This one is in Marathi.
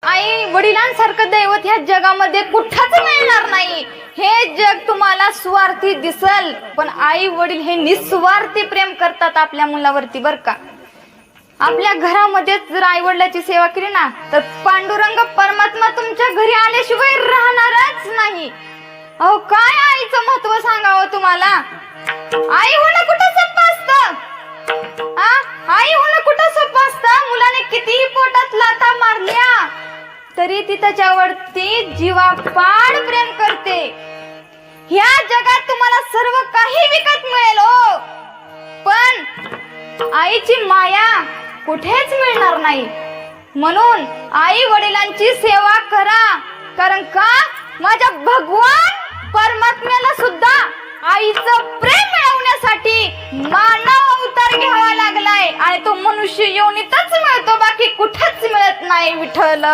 आई वडिलांसारखं दैवत ह्या जगामध्ये कुठंच मिळणार नाही। हे जग तुम्हाला स्वार्थी दिसल, पण आई वडील हे निस्वार्थी प्रेम करतात आपल्या मुलावरती बर का। आपल्या घरामध्ये जर आई वडिलांची सेवा केली ना तर पांडुरंग परमात्मा तुमच्या घरी आल्याशिवाय राहणारच नाही। अहो काय आईचं महत्व सांगावं तुम्हाला। आई होणं कुठं सोपं असतं? आई होणं कुठं सोपं असतं? मुलाने कितीही पोटात लाथा मारल्या तरी ती त्याच्यावरती जीवापाड प्रेम करते। ह्या जगात तुम्हाला सर्व काही विकत मिळेल हो, पण आईची माया कुठेच मिळणार नाही। म्हणून आई वडिलांची सेवा करा, कारण का माझ्या भगवान परमात्म्याला सुद्धा आईचं प्रेम मिळवण्यासाठी मानव अवतार घ्यावा लागलाय आणि तो मनुष्य योनीतच मिळतो, बाकी कुठेच मिळत नाही विठ्ठल।